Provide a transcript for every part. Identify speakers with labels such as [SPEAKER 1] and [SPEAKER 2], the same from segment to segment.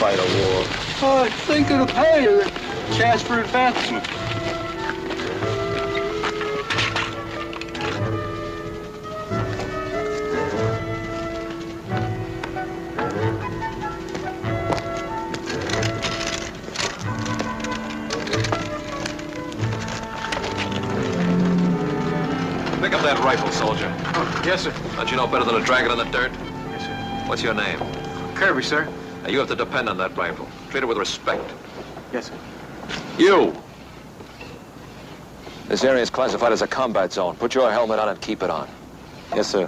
[SPEAKER 1] fight a war?
[SPEAKER 2] I think it'll pay a chance for advancement.
[SPEAKER 3] Pick up that rifle, soldier.
[SPEAKER 2] Oh, yes, sir.
[SPEAKER 3] Don't you know better than to drag it in the dirt?
[SPEAKER 2] Yes, sir.
[SPEAKER 3] What's your name?
[SPEAKER 2] Kirby, sir.
[SPEAKER 3] Now, you have to depend on that rifle. Treat it with respect.
[SPEAKER 2] Yes, sir.
[SPEAKER 3] You! This area is classified as a combat zone. Put your helmet on and keep it on.
[SPEAKER 1] Yes, sir.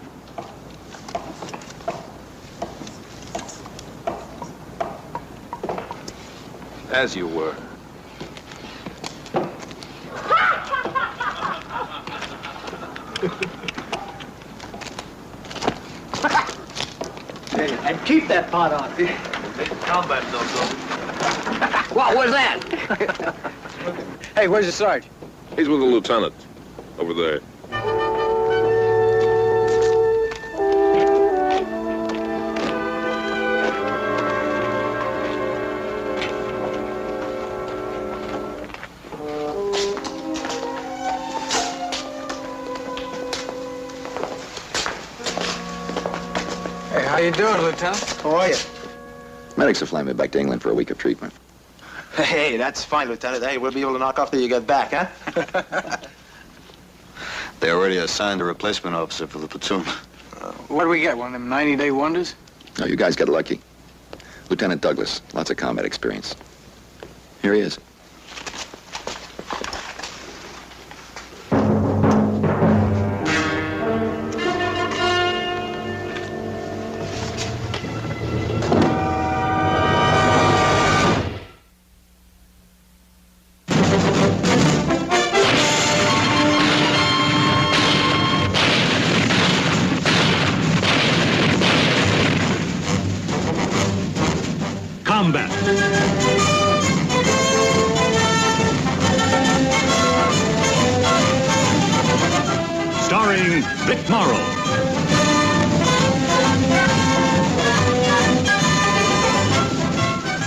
[SPEAKER 3] As you were.
[SPEAKER 4] And keep that pot on.
[SPEAKER 3] Combat zone, soldier.
[SPEAKER 4] What was that?
[SPEAKER 2] Hey, where's the sergeant?
[SPEAKER 5] He's with the lieutenant over there.
[SPEAKER 2] Hey, how you doing, Lieutenant?
[SPEAKER 6] How are you?
[SPEAKER 7] Medics are flying me back to England for a week of treatment.
[SPEAKER 6] Hey, that's fine, Lieutenant. Hey, we'll be able to knock off till you get back, huh?
[SPEAKER 7] They already assigned a replacement officer for the platoon.
[SPEAKER 2] What do we get, one of them 90-day wonders?
[SPEAKER 7] No, you guys got lucky. Lieutenant Douglas, lots of combat experience. Here he is.
[SPEAKER 8] Combat. Starring Vic Morrow.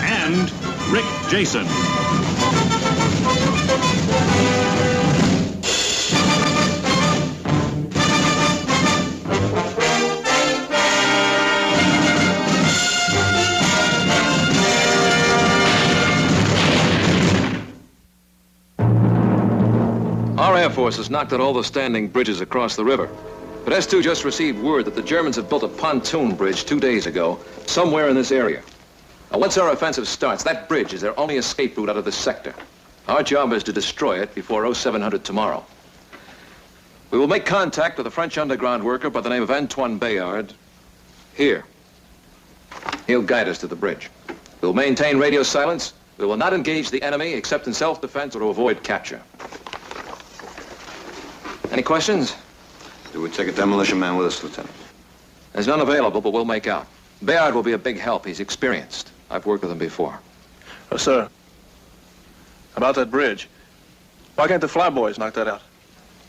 [SPEAKER 8] And Rick Jason.
[SPEAKER 3] Our Air Force has knocked out all the standing bridges across the river. But S2 just received word that the Germans have built a pontoon bridge 2 days ago, somewhere in this area. Now, once our offensive starts, that bridge is their only escape route out of this sector. Our job is to destroy it before 0700 tomorrow. We will make contact with a French underground worker by the name of Antoine Bayard here. He'll guide us to the bridge. We'll maintain radio silence. We will not engage the enemy except in self-defense or to avoid capture. Any questions?
[SPEAKER 7] Do we take a demolition man with us, Lieutenant?
[SPEAKER 3] There's none available, but we'll make out. Bayard will be a big help. He's experienced. I've worked with him before.
[SPEAKER 9] Oh, sir. About that bridge. Why can't the flyboys knock that out?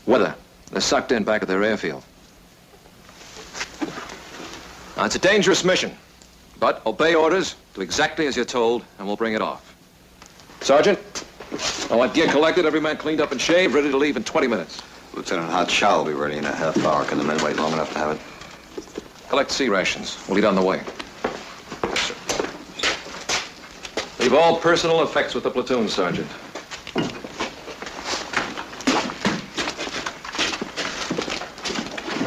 [SPEAKER 3] Weather. They're sucked in back at their airfield. Now, it's a dangerous mission, but obey orders, do exactly as you're told, and we'll bring it off. Sergeant, I want gear collected, every man cleaned up and shaved, ready to leave in 20 minutes.
[SPEAKER 7] Lieutenant, hot chow will be ready in a half hour. Can the men wait long enough to have it?
[SPEAKER 3] Collect sea rations. We'll eat on the way. Leave all personal effects with the platoon, Sergeant.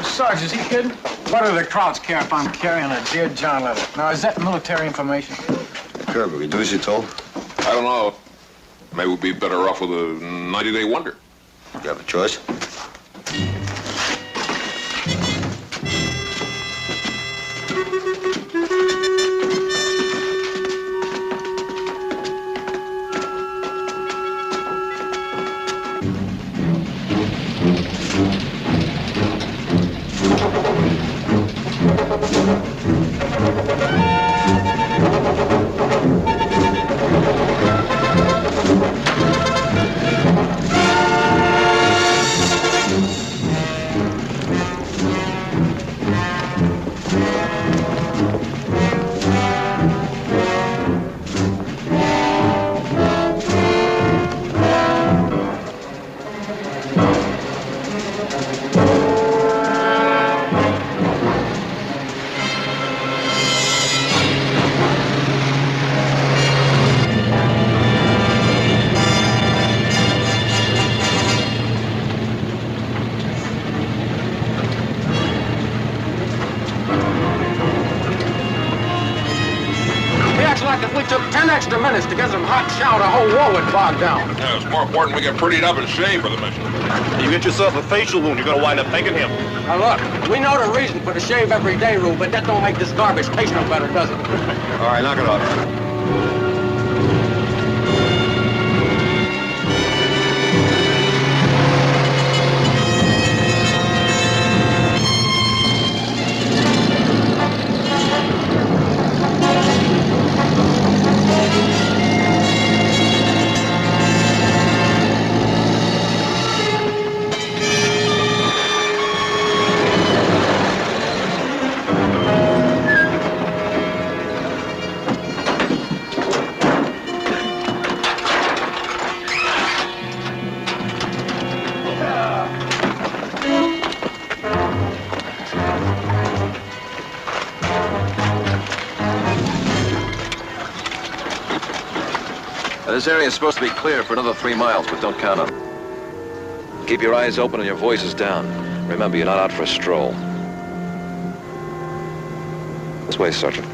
[SPEAKER 2] Sarge, is he kidding? What do the Krauts care if I'm carrying a Dear John letter? Now, is that military information?
[SPEAKER 7] Kirby, we do as you're told?
[SPEAKER 5] I don't know. Maybe we'd be better off with a 90-day wonder.
[SPEAKER 7] You have a choice?
[SPEAKER 2] honest, to get some hot shower, the whole war would bog down.
[SPEAKER 5] Yeah, it's more important we get prettied up and shaved for the mission.
[SPEAKER 9] You get yourself a facial wound, you're gonna wind up thanking him.
[SPEAKER 2] Now look, we know the reason for the shave every day rule, but that don't make this garbage taste no better, does it?
[SPEAKER 7] All right, knock it off.
[SPEAKER 3] This area is supposed to be clear for another 3 miles, but don't count on it. Keep your eyes open and your voices down. Remember, you're not out for a stroll. This way, Sergeant.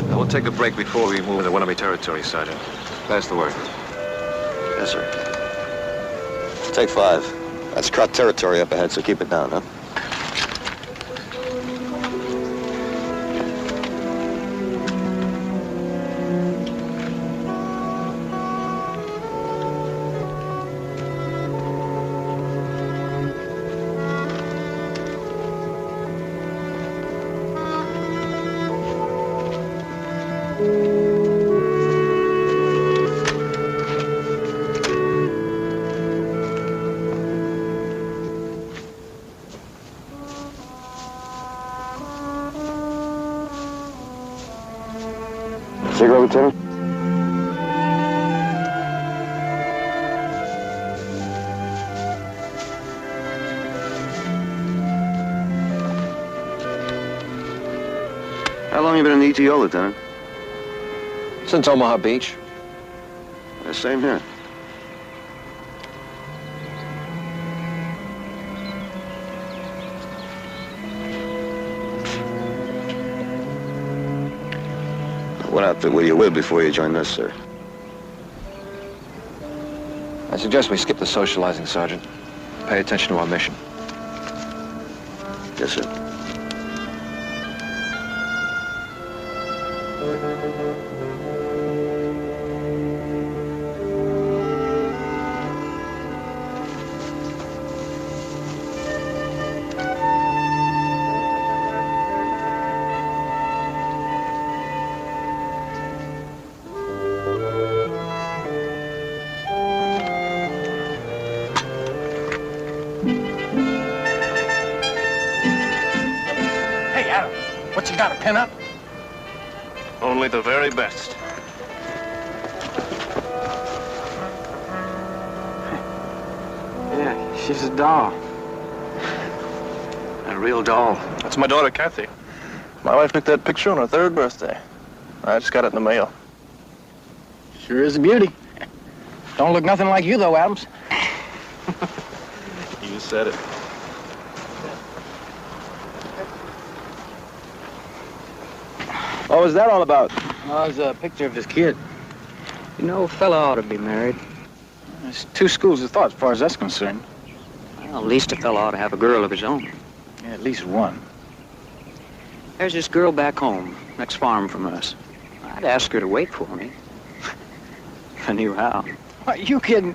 [SPEAKER 3] We'll take a break before we move into enemy territory, Sergeant. Pass the word.
[SPEAKER 7] Yes, sir. Take 5. That's Crot territory up ahead, so keep it down, huh? Cigarette, Lieutenant? How long you been in the ETO, Lieutenant?
[SPEAKER 3] Since Omaha Beach.
[SPEAKER 7] Same here. What outfit were you with before you joined us, sir?
[SPEAKER 3] I suggest we skip the socializing, Sergeant. Pay attention to our mission.
[SPEAKER 7] Yes, sir.
[SPEAKER 2] Hey, Adam, what you got, a pin-up?
[SPEAKER 9] Only the very best.
[SPEAKER 2] Yeah, she's a doll. A real doll.
[SPEAKER 9] That's my daughter, Kathy. My wife took that picture on her 3rd birthday. I just got it in the mail.
[SPEAKER 2] Sure is a beauty. Don't look nothing like you, though, Adams.
[SPEAKER 9] You said it. What was that all about?
[SPEAKER 2] Oh, it was a picture of this kid.
[SPEAKER 4] You know, a fella ought to be married.
[SPEAKER 2] There's 2 schools of thought, as far as that's concerned.
[SPEAKER 4] Well, at least a fella ought to have a girl of his own.
[SPEAKER 2] Yeah, at least one.
[SPEAKER 4] There's this girl back home, next farm from us. I'd ask her to wait for me. If I knew how.
[SPEAKER 2] What, you kidding?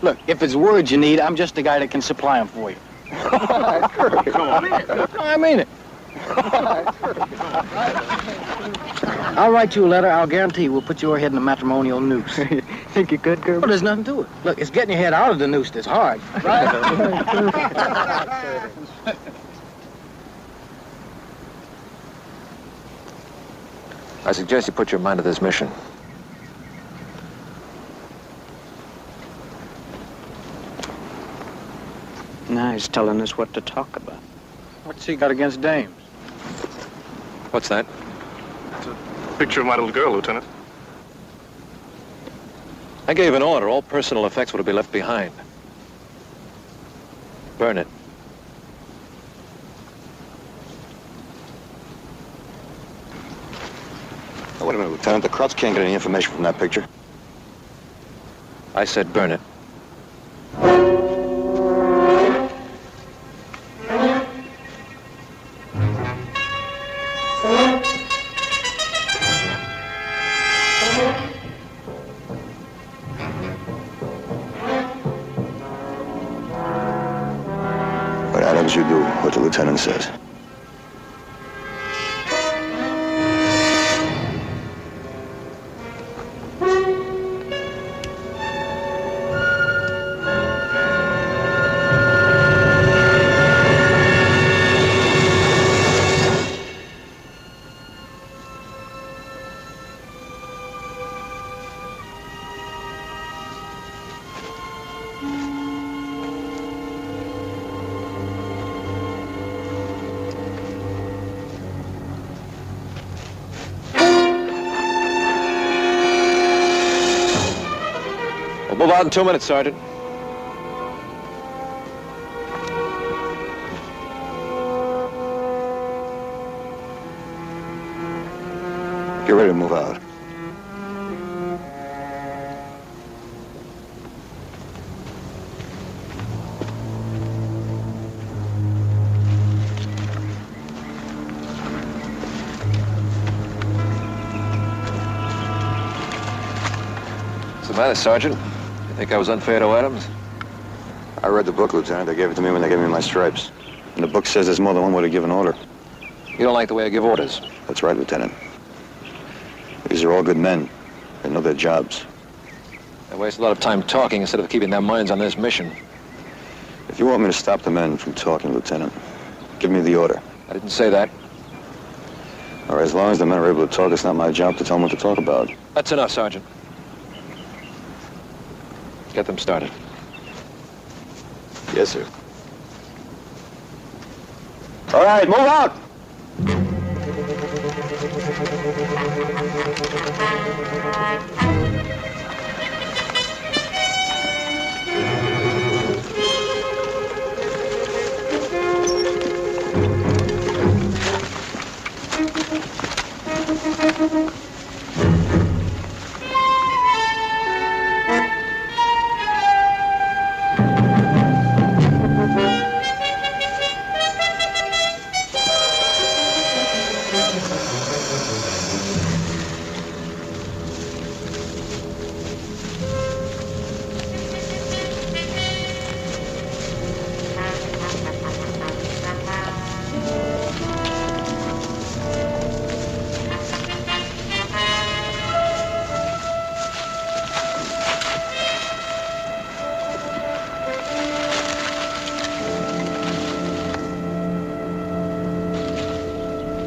[SPEAKER 2] Look, if it's words you need, I'm just the guy that can supply them for you.
[SPEAKER 9] Come on.
[SPEAKER 2] No, I mean it. I'll write you a letter. I'll guarantee we'll put your head in a matrimonial noose.
[SPEAKER 4] Think you could, Gerber?
[SPEAKER 2] Well, there's nothing to it. Look, it's getting your head out of the noose that's hard.
[SPEAKER 3] I suggest you put your mind to this mission.
[SPEAKER 4] Now he's telling us what to talk about.
[SPEAKER 2] What's he got against dames?
[SPEAKER 3] What's that?
[SPEAKER 9] Picture of my little girl, Lieutenant.
[SPEAKER 3] I gave an order. All personal effects were to be left behind. Burn it.
[SPEAKER 7] Oh, wait a minute, Lieutenant. The Krauts can't get any information from that picture.
[SPEAKER 3] I said burn it.
[SPEAKER 7] But Adams, you do what the lieutenant says.
[SPEAKER 3] We'll move out in 2 minutes, Sergeant.
[SPEAKER 7] Get ready to move out.
[SPEAKER 3] What's the matter, Sergeant? You think I was unfair to Adams?
[SPEAKER 7] I read the book, Lieutenant. They gave it to me when they gave me my stripes. And the book says there's more than one way to give an order.
[SPEAKER 3] You don't like the way I give orders.
[SPEAKER 7] That's right, Lieutenant. These are all good men. They know their jobs.
[SPEAKER 3] They waste a lot of time talking instead of keeping their minds on this mission.
[SPEAKER 7] If you want me to stop the men from talking, Lieutenant, give me the order.
[SPEAKER 3] I didn't say that.
[SPEAKER 7] All right, as long as the men are able to talk, it's not my job to tell them what to talk about.
[SPEAKER 3] That's enough, Sergeant. Get them started.
[SPEAKER 7] Yes, sir. All right, move out!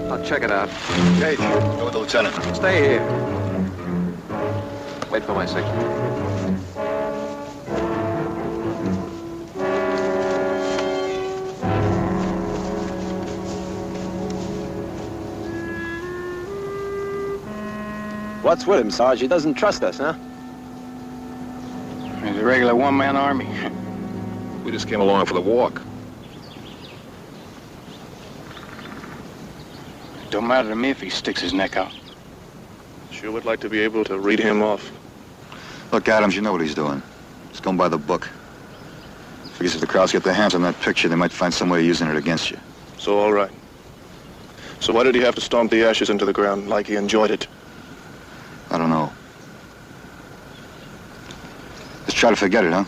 [SPEAKER 3] I'll check it out.
[SPEAKER 7] Hey, go with the lieutenant.
[SPEAKER 3] Stay here. Wait for my signal.
[SPEAKER 6] What's with him, Sarge? He doesn't trust us, huh?
[SPEAKER 2] He's a regular one-man army.
[SPEAKER 5] We just came along for the walk.
[SPEAKER 2] Don't matter to me if he sticks his neck out.
[SPEAKER 9] Sure would like to be able to read him off.
[SPEAKER 7] Look, Adams, you know what he's doing. He's going by the book. Figures if the Krauts get their hands on that picture, they might find some way of using it against you.
[SPEAKER 9] So, all right. So why did he have to stomp the ashes into the ground like he enjoyed it?
[SPEAKER 7] I don't know. Let's try to forget it, huh?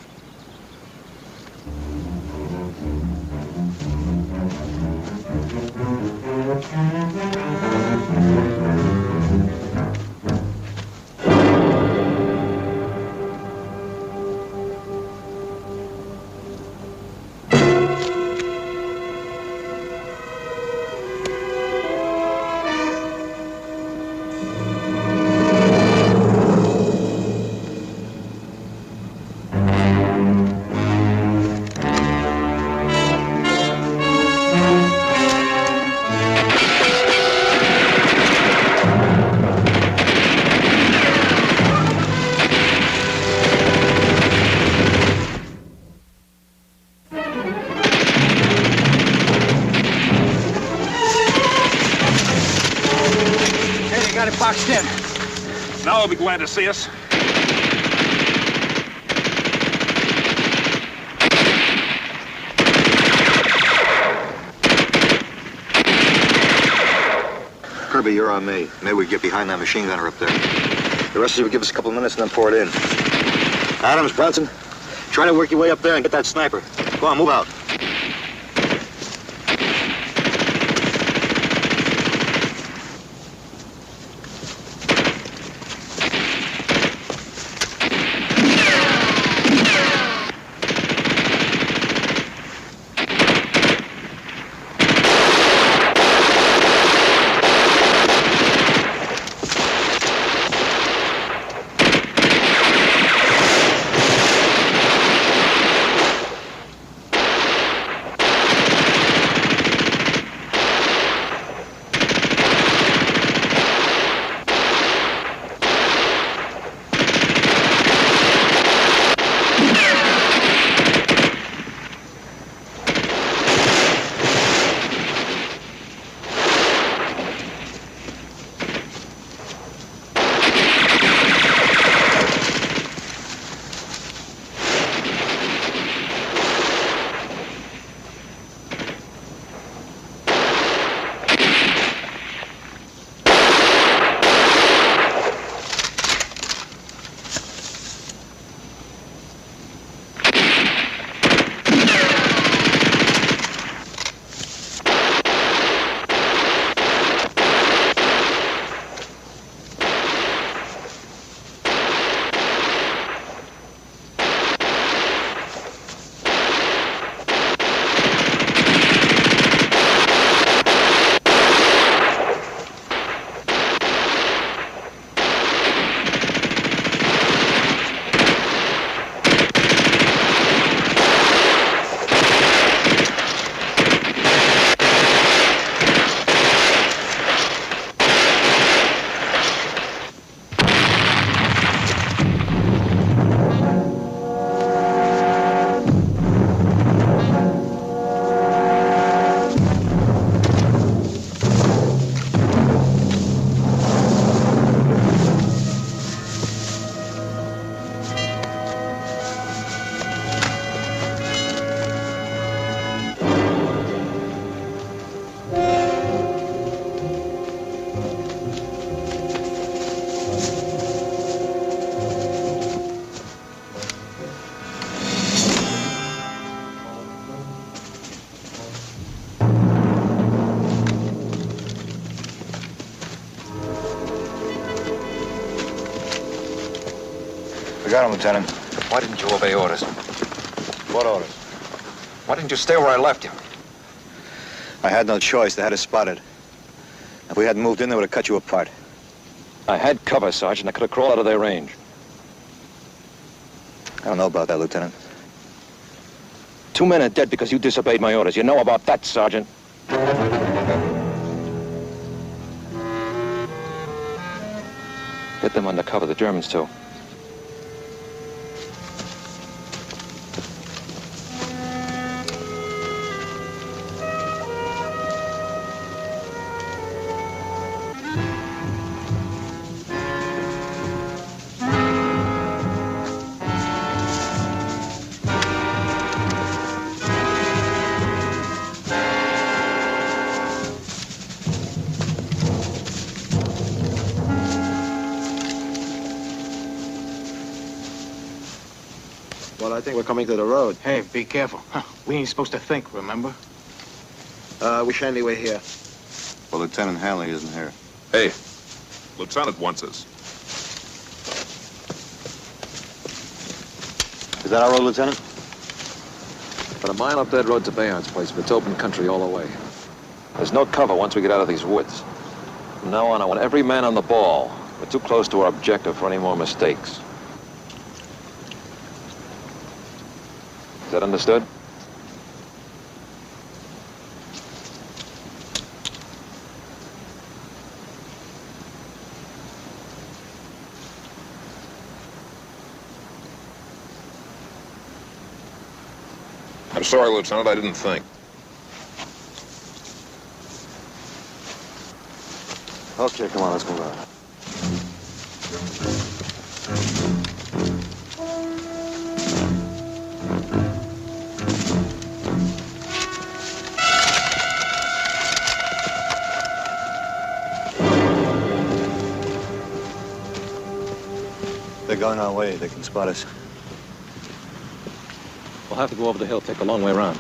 [SPEAKER 2] got it boxed in.
[SPEAKER 8] Now they'll be glad to see us.
[SPEAKER 7] Kirby, you're on me. Maybe we get behind that machine gunner up there. The rest of you give us a couple of minutes and then pour it in. Adams, Brunson, try to work your way up there and get that sniper. Go on, move out. We got him, Lieutenant.
[SPEAKER 3] Why didn't you obey orders?
[SPEAKER 7] What orders?
[SPEAKER 3] Why didn't you stay where I left you?
[SPEAKER 7] I had no choice. They had us spotted. If we hadn't moved in, they would have cut you apart.
[SPEAKER 3] I had cover, Sergeant. I could have crawled out of their range.
[SPEAKER 7] I don't know about that, Lieutenant.
[SPEAKER 3] 2 men are dead because you disobeyed my orders. You know about that, Sergeant. Get them under cover, the Germans, too.
[SPEAKER 6] Well, I think we're coming to the road.
[SPEAKER 2] Hey, be careful. Huh. We ain't supposed to think, remember?
[SPEAKER 6] We should anyway here.
[SPEAKER 7] Well, Lieutenant Hanley isn't here.
[SPEAKER 5] Hey, Lieutenant wants us.
[SPEAKER 7] Is that our road, Lieutenant?
[SPEAKER 3] But a mile up that road to Bayard's place, but it's open country all the way. There's no cover once we get out of these woods. From now on, I want every man on the ball. We're too close to our objective for any more mistakes. Is that understood?
[SPEAKER 5] I'm sorry, Lieutenant, I didn't think.
[SPEAKER 7] Okay, come on, let's move on. They're going our way. They can spot us.
[SPEAKER 3] We'll have to go over the hill, take a long way around.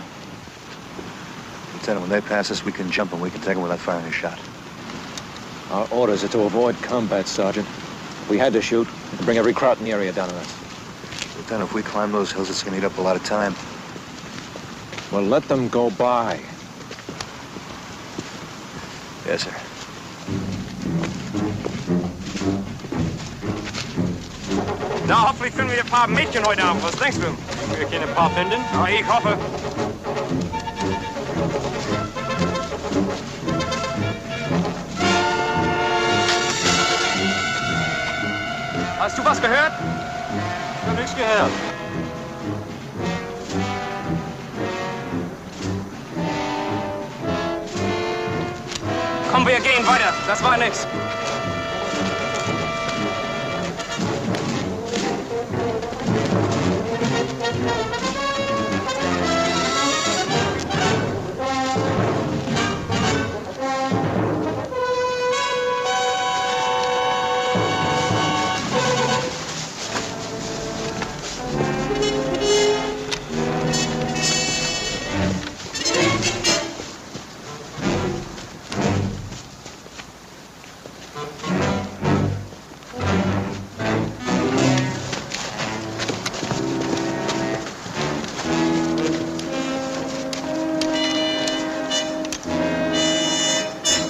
[SPEAKER 7] Lieutenant, when they pass us, we can jump and we can take them without firing a shot.
[SPEAKER 3] Our orders are to avoid combat, Sergeant. If we had to shoot, we'd bring every Kraut in the area down on us.
[SPEAKER 7] Lieutenant, if we climb those hills, it's going to eat up a lot of time.
[SPEAKER 3] Well, let them go by.
[SPEAKER 7] Yes, sir.
[SPEAKER 8] Na, hoffentlich finden wir ein paar Mädchen heute Abend. Was denkst du? Wir können ein paar finden. Na, ich hoffe. Hast du was gehört? Ich hab nichts gehört. Komm, wir gehen weiter. Das war nix.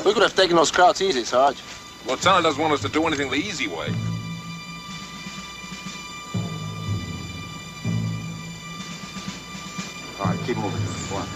[SPEAKER 6] We could have taken those Krauts easy, Sarge.
[SPEAKER 5] Lieutenant doesn't want us to do anything the easy way.
[SPEAKER 7] All right, keep moving. Go on.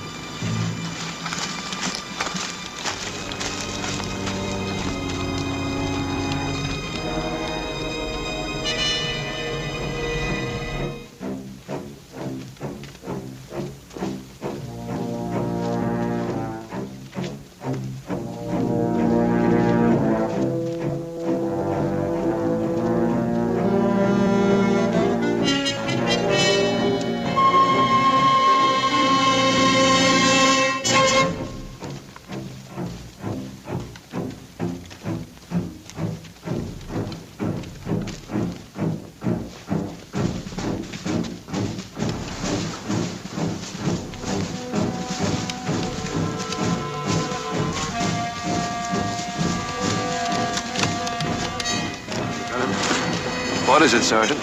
[SPEAKER 3] What is it, Sergeant?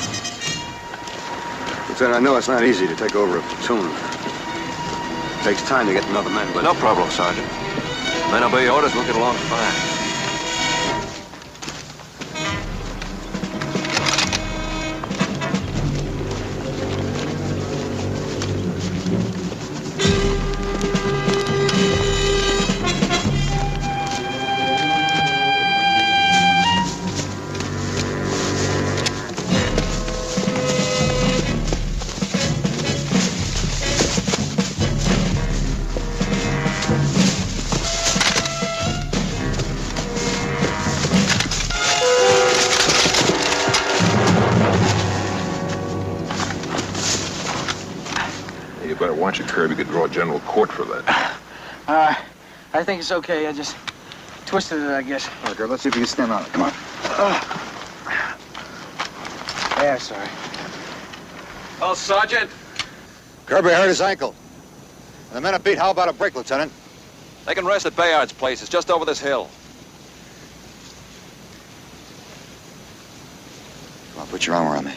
[SPEAKER 7] Lieutenant, I know it's not easy to take over a platoon. It takes time to get another men, but...
[SPEAKER 3] No problem, Sergeant. Men obey your orders, we'll get along fine.
[SPEAKER 5] Watch it, Kirby. Could draw a general court for that.
[SPEAKER 2] I think it's okay. I just twisted it, I guess.
[SPEAKER 7] All right, girl, let's see if you can stand on it. Come on.
[SPEAKER 2] Yeah, sorry.
[SPEAKER 3] Oh, Sergeant!
[SPEAKER 7] Kirby hurt his ankle. And the men are beat. How about a break, Lieutenant?
[SPEAKER 3] They can rest at Bayard's place. It's just over this hill.
[SPEAKER 7] Come on, put your arm around me.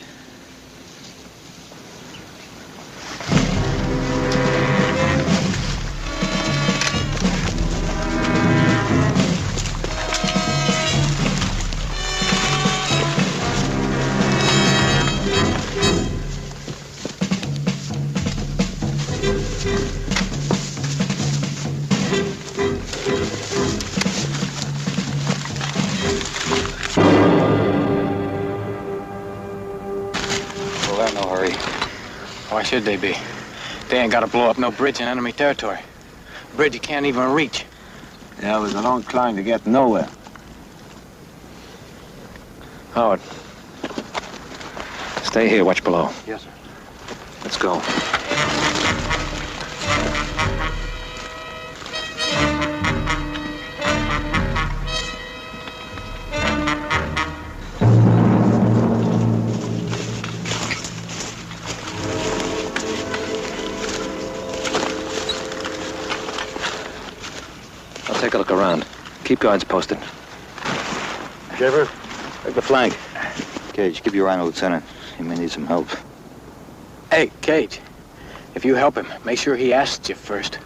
[SPEAKER 2] Why should they be? They ain't got to blow up no bridge in enemy territory. Bridge you can't even reach.
[SPEAKER 6] Yeah, it was a long climb to get nowhere.
[SPEAKER 3] Howard. Stay here, watch below.
[SPEAKER 7] Yes, sir.
[SPEAKER 3] Let's go. I'll take a look around. Keep guards posted.
[SPEAKER 7] Shaver, take the flank. Cage, keep your eye on the lieutenant. He may need some help.
[SPEAKER 2] Hey, Cage, if you help him, make sure he asks you first.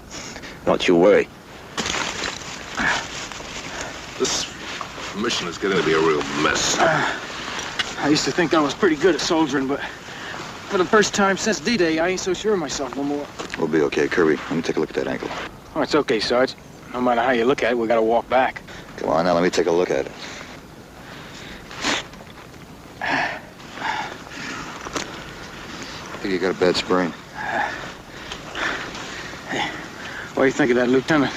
[SPEAKER 7] Don't you worry.
[SPEAKER 5] This mission is getting to be a real mess.
[SPEAKER 2] I used to think I was pretty good at soldiering, but for the first time since D-Day, I ain't so sure of myself no more.
[SPEAKER 7] We'll be okay. Kirby, let me take a look at that ankle.
[SPEAKER 2] Oh, it's okay, Sarge. No matter how you look at it, we gotta walk back.
[SPEAKER 7] Come on, now let me take a look at it. I think you got a bad sprain.
[SPEAKER 2] What do you think of that, Lieutenant?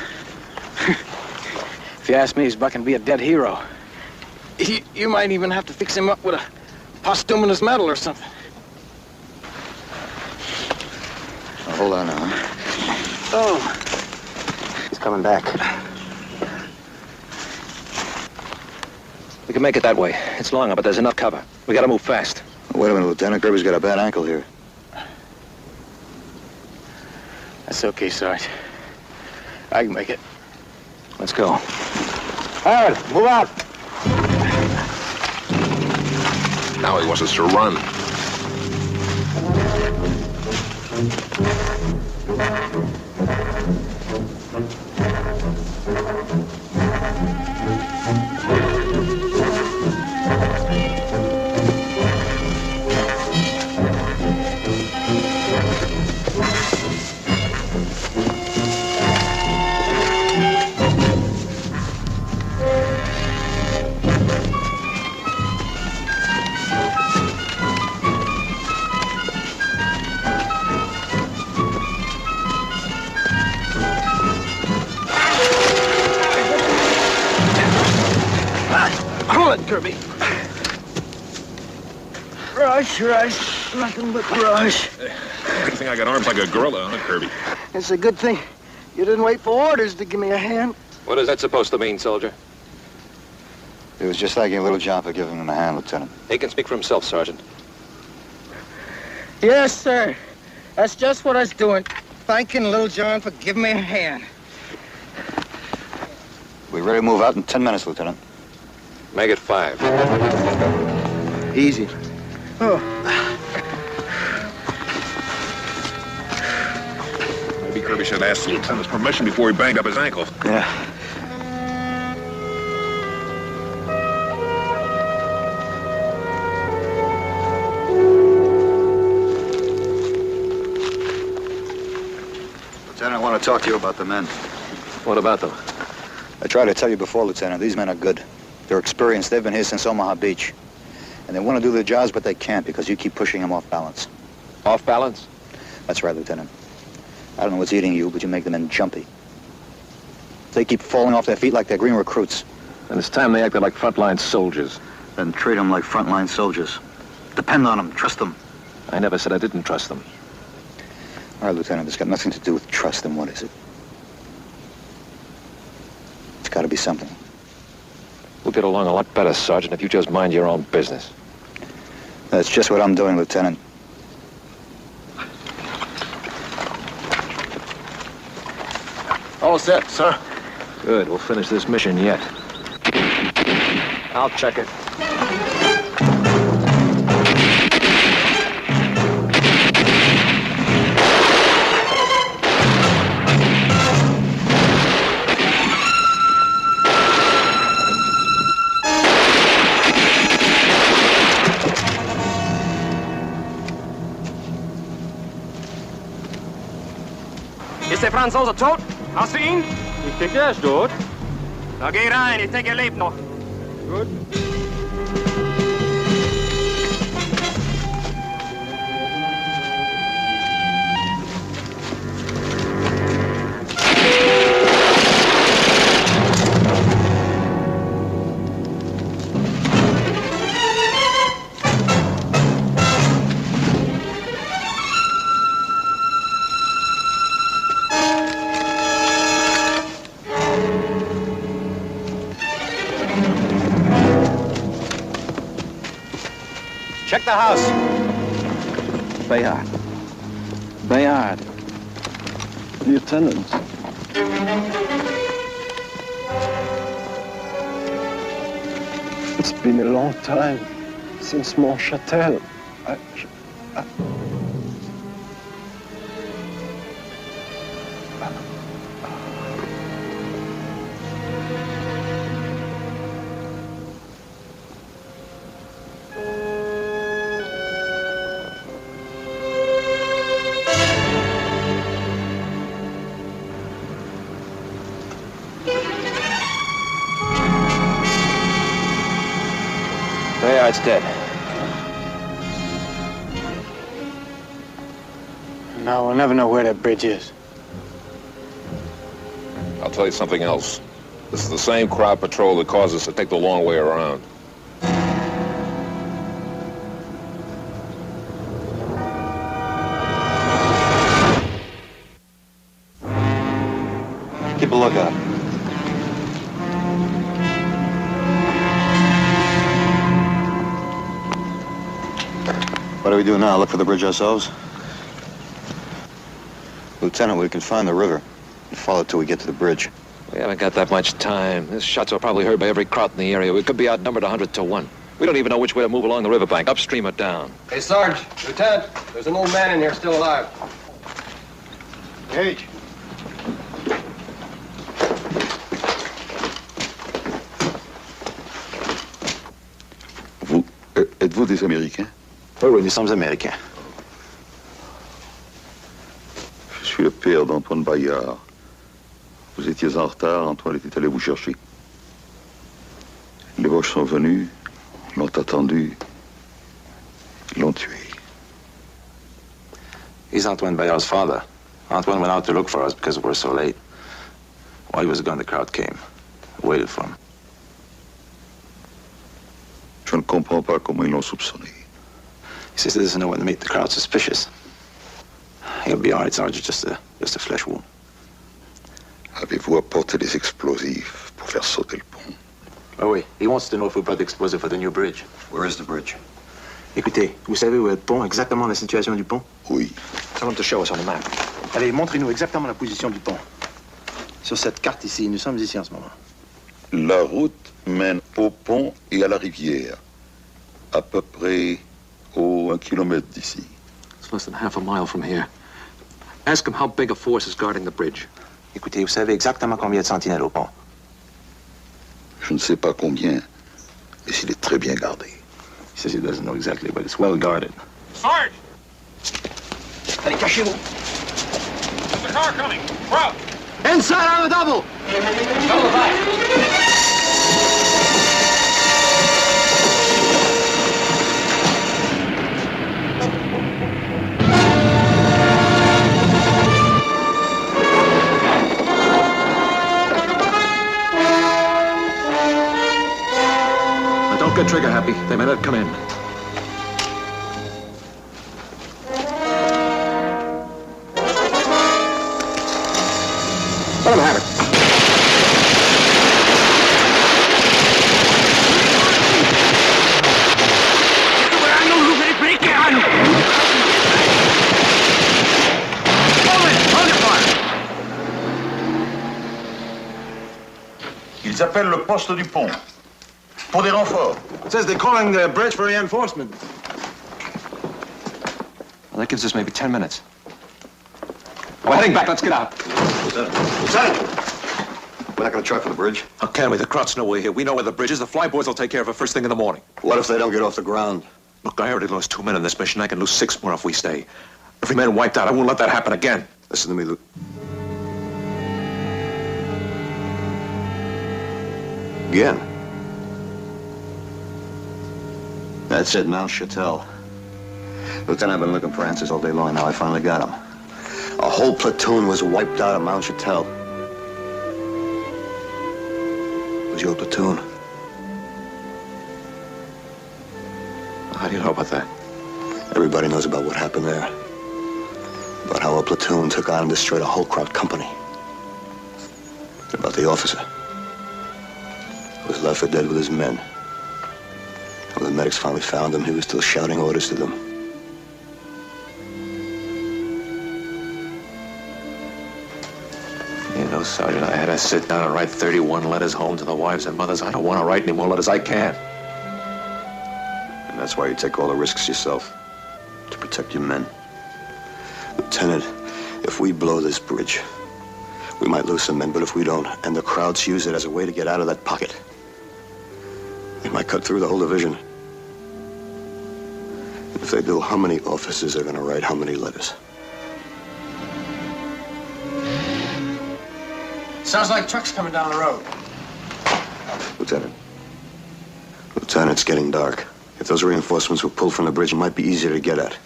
[SPEAKER 2] If you ask me, he's bucking be a dead hero. You might even have to fix him up with a posthumous medal or something.
[SPEAKER 7] Now, hold on now.
[SPEAKER 2] Oh.
[SPEAKER 7] He's coming back.
[SPEAKER 3] We can make it that way. It's longer, but there's enough cover. We gotta move fast.
[SPEAKER 7] Wait a minute, Lieutenant. Kirby's got a bad ankle here.
[SPEAKER 2] That's okay, Sarge. I can make it.
[SPEAKER 3] Let's go.
[SPEAKER 7] Howard, move out!
[SPEAKER 5] Now he wants us to run.
[SPEAKER 2] Kirby. Rush, nothing but rush.
[SPEAKER 5] Good thing I got arms like a gorilla, huh, Kirby?
[SPEAKER 2] It's a good thing you didn't wait for orders to give me a hand.
[SPEAKER 3] What is that supposed to mean, soldier?
[SPEAKER 7] It was just thanking Little John for giving him a hand, Lieutenant.
[SPEAKER 3] He can speak for himself, Sergeant.
[SPEAKER 2] Yes, sir. That's just what I was doing. Thanking Little John for giving me a hand.
[SPEAKER 7] We're ready to move out in 10 minutes, Lieutenant.
[SPEAKER 3] Make it 5.
[SPEAKER 2] Easy. Oh.
[SPEAKER 5] Maybe Kirby should ask the lieutenant's permission before he banged up his ankle.
[SPEAKER 7] Yeah. Lieutenant, I want to talk to you about the men.
[SPEAKER 3] What about them?
[SPEAKER 7] I tried to tell you before, Lieutenant. These men are good. They're experienced. They've been here since Omaha Beach. And they want to do their jobs, but they can't because you keep pushing them off balance.
[SPEAKER 3] Off balance?
[SPEAKER 7] That's right, Lieutenant. I don't know what's eating you, but you make the men jumpy. They keep falling off their feet like they're green recruits.
[SPEAKER 3] And it's time they acted like frontline soldiers.
[SPEAKER 7] Then treat them like frontline soldiers. Depend on them. Trust them.
[SPEAKER 3] I never said I didn't trust them.
[SPEAKER 7] All right, Lieutenant, it's got nothing to do with trust. Then what is it? It's got to be something.
[SPEAKER 3] We'll get along a lot better, Sergeant, if you just mind your own business.
[SPEAKER 7] That's just what I'm doing, Lieutenant.
[SPEAKER 2] All set, sir.
[SPEAKER 3] Good. We'll finish this mission yet. I'll check it.
[SPEAKER 8] Ist der Franzose tot? Hast du ihn?
[SPEAKER 9] Ich denke, er ist tot.
[SPEAKER 8] Na, geh rein, ich denke, er lebt noch.
[SPEAKER 9] Gut.
[SPEAKER 8] Check the house.
[SPEAKER 2] Bayard. Bayard. Lieutenant. It's been a long time since Montchâtel.
[SPEAKER 4] Bayard's dead.
[SPEAKER 2] Now we'll never know where that bridge is.
[SPEAKER 5] I'll tell you something else. This is the same crowd patrol that caused us to take the long way around.
[SPEAKER 7] Keep a lookout. What do we do now? Look for the bridge ourselves? Lieutenant, we can find the river and follow it till we get to the bridge.
[SPEAKER 3] We haven't got that much time. This shots are probably heard by every kraut in the area. We could be outnumbered 100 to 1. We don't even know which way to move along the riverbank, upstream or down.
[SPEAKER 8] Hey, Sarge, Lieutenant, there's an old man in here still alive.
[SPEAKER 2] Gage.
[SPEAKER 1] Êtes-vous des Américains?
[SPEAKER 7] Oui, nous sommes Américains.
[SPEAKER 1] Je suis le père d'Antoine Bayard. Vous étiez en retard, Antoine était allé vous chercher. Les Boches sont venus, l'ont attendu, l'ont tué.
[SPEAKER 6] He's Antoine Bayard's father. Antoine went out to look for us because we were so late. While he was gone, the crowd came. Waited for him.
[SPEAKER 1] Je ne comprends pas comment ils l'ont soupçonné.
[SPEAKER 6] He says he doesn't know what to make the crowd suspicious. He'll be all right, Sarge. Just a flesh wound.
[SPEAKER 1] Avez-vous apporté des explosifs pour faire sauter le pont?
[SPEAKER 6] Oh oui, he wants to know if we brought the explosive for the new bridge.
[SPEAKER 7] Where is the bridge?
[SPEAKER 6] Écoutez, vous savez où est le pont, exactement la situation du pont?
[SPEAKER 1] Oui.
[SPEAKER 3] Tell him to show us on the map.
[SPEAKER 6] Allez, montrez-nous exactement la position du pont. Sur cette carte ici, nous sommes ici en ce moment.
[SPEAKER 1] La route mène au pont et à la rivière. À peu près 1 kilomètre d'ici.
[SPEAKER 3] It's less than half a mile from here. Ask him how big a force is guarding the bridge.
[SPEAKER 6] Écoutez, vous savez exactement combien de sentinelles au pont?
[SPEAKER 1] Je ne sais pas combien, mais il est très bien gardé.
[SPEAKER 6] He says he doesn't know exactly, but it's well guarded.
[SPEAKER 8] Sarge!
[SPEAKER 7] Allez, cachez-vous.
[SPEAKER 8] There's a car coming. Crowd!
[SPEAKER 7] Inside on the double!
[SPEAKER 8] Double back.
[SPEAKER 3] Now don't get trigger happy. They may not come in. Let him have it.
[SPEAKER 1] Ils appellent le poste du pont. Pour des renforts.
[SPEAKER 6] It says they're calling the bridge for reinforcement.
[SPEAKER 3] Well, that gives us maybe 10 minutes. We're heading back. Let's get out.
[SPEAKER 7] Lieutenant! We're not going to try for the bridge.
[SPEAKER 3] How can we? The kraut's nowhere here. We know where the bridge is. The flyboys will take care of it first thing in the morning.
[SPEAKER 7] What if they don't get off the ground?
[SPEAKER 3] Look, I already lost 2 men in this mission. I can lose 6 more if we stay. Every man wiped out. I won't let that happen again.
[SPEAKER 7] Listen to me, Luke. Again. That's it, Mount Châtel. Lieutenant, I've been looking for answers all day long. Now I finally got them. A whole platoon was wiped out of Mount Châtel. It was your platoon.
[SPEAKER 3] How do you know about that?
[SPEAKER 7] Everybody knows about what happened there. About how a platoon took on and destroyed a whole Kraut company. About the officer who was left for dead with his men.
[SPEAKER 10] When the medics finally found him, he was still shouting orders to them.
[SPEAKER 6] You know, Sergeant, I had to sit down and write 31 letters home to the wives and mothers. I don't want to write any more letters. I can't.
[SPEAKER 10] And that's why you take all the risks yourself, to protect your men. Lieutenant, if we blow this bridge, we might lose some men, but if we don't, and the crowds use it as a way to get out of that pocket, they might cut through the whole division. And if they do, how many officers are going to write how many letters?
[SPEAKER 2] Sounds like trucks coming down the road.
[SPEAKER 10] Lieutenant, it's getting dark. If those reinforcements were pulled from the bridge, it might be easier to get at.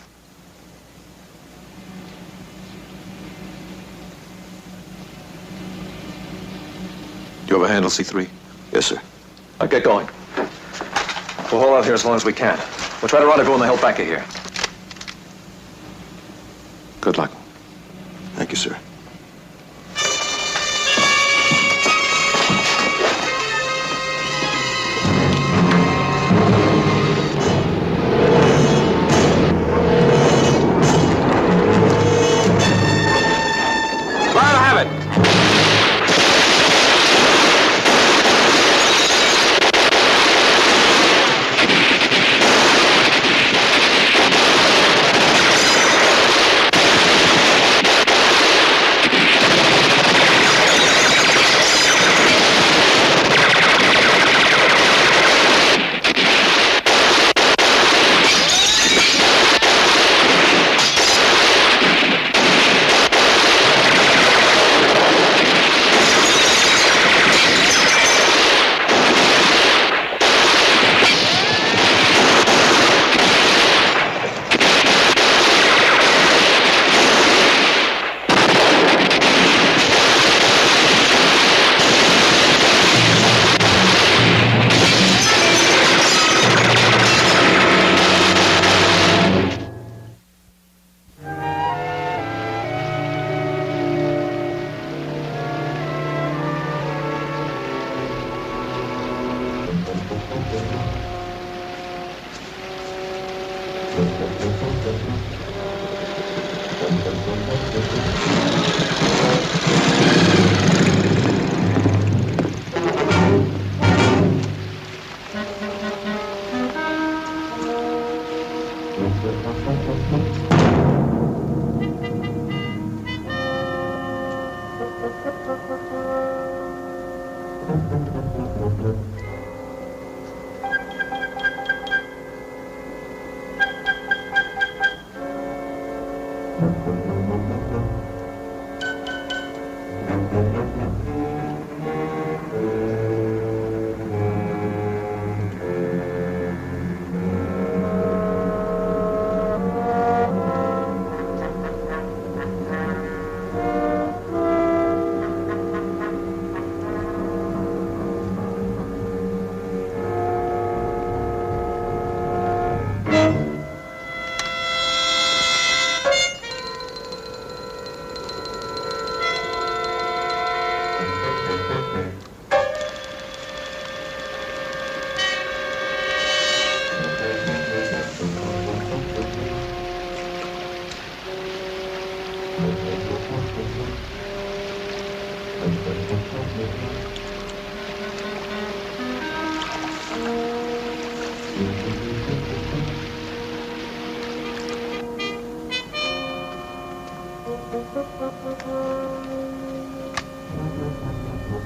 [SPEAKER 3] You have a handle, C3?
[SPEAKER 10] Yes, sir.
[SPEAKER 3] Now get going. We'll hold out here as long as we can. We'll try to rendezvous on the hill back of here. Good luck.
[SPEAKER 10] Thank you, sir.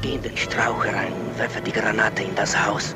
[SPEAKER 11] Gehen den Strauch herein und werfe die Granate in das Haus.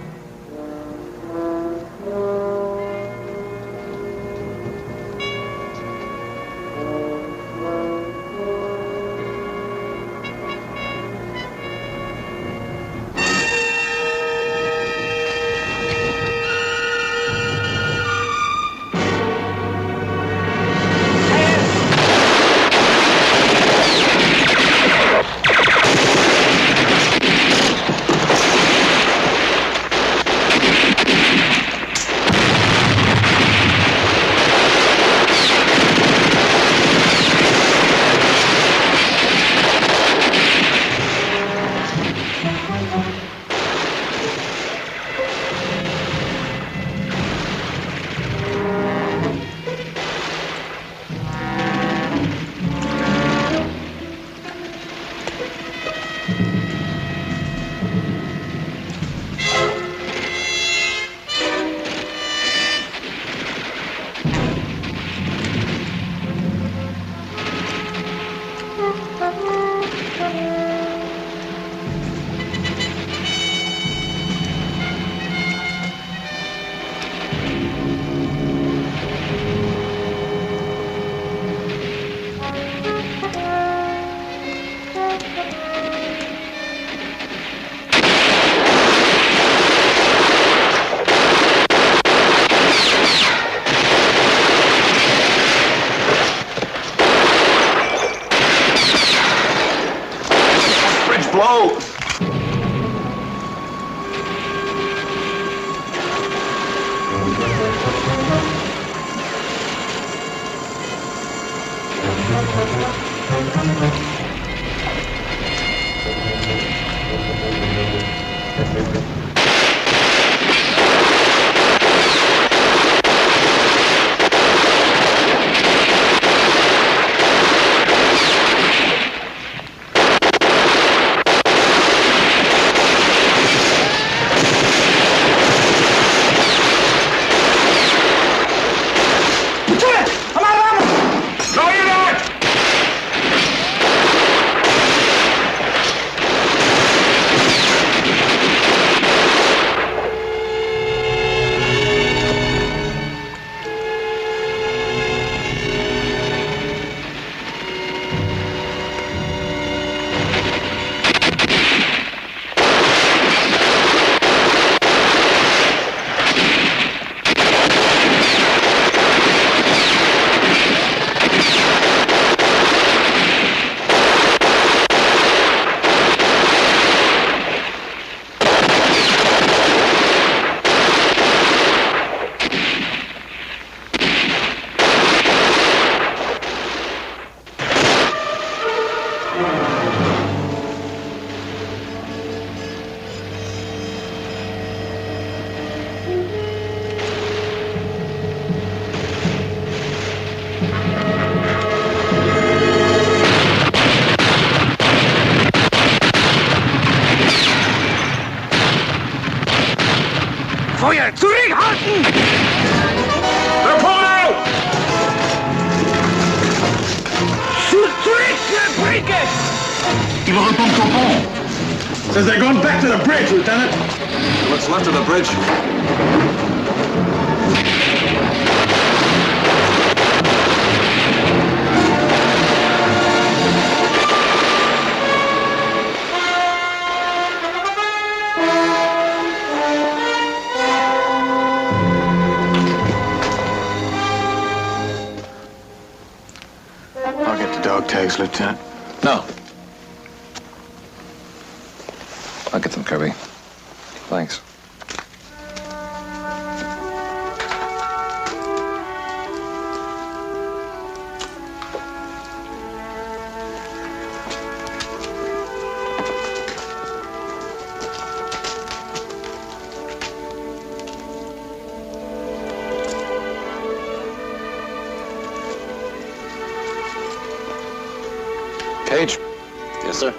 [SPEAKER 8] Feuer! Zurückhalten! Der Polo! Zurück zur Brücke!
[SPEAKER 2] Il retombe au pont. Says they're going back to the bridge, Lieutenant.
[SPEAKER 3] What's left of the bridge?
[SPEAKER 2] I'll get the dog tags, Lieutenant.
[SPEAKER 3] No. I'll get them, Kirby. Thanks. Cage,
[SPEAKER 6] Yes, sir.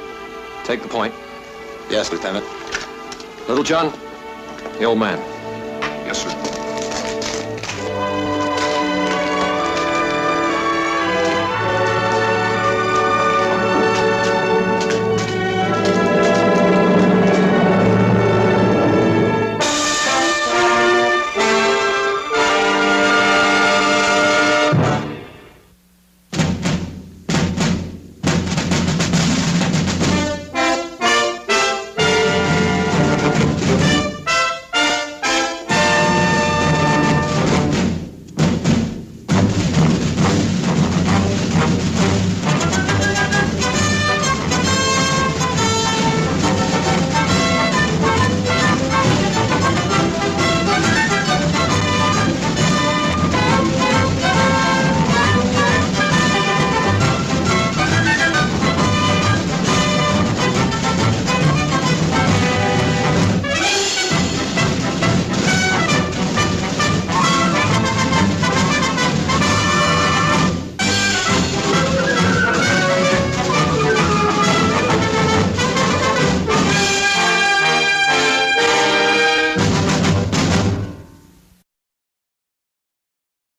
[SPEAKER 3] take the point.
[SPEAKER 6] Yes, Lieutenant.
[SPEAKER 3] Little John, the old man.
[SPEAKER 5] Yes, sir.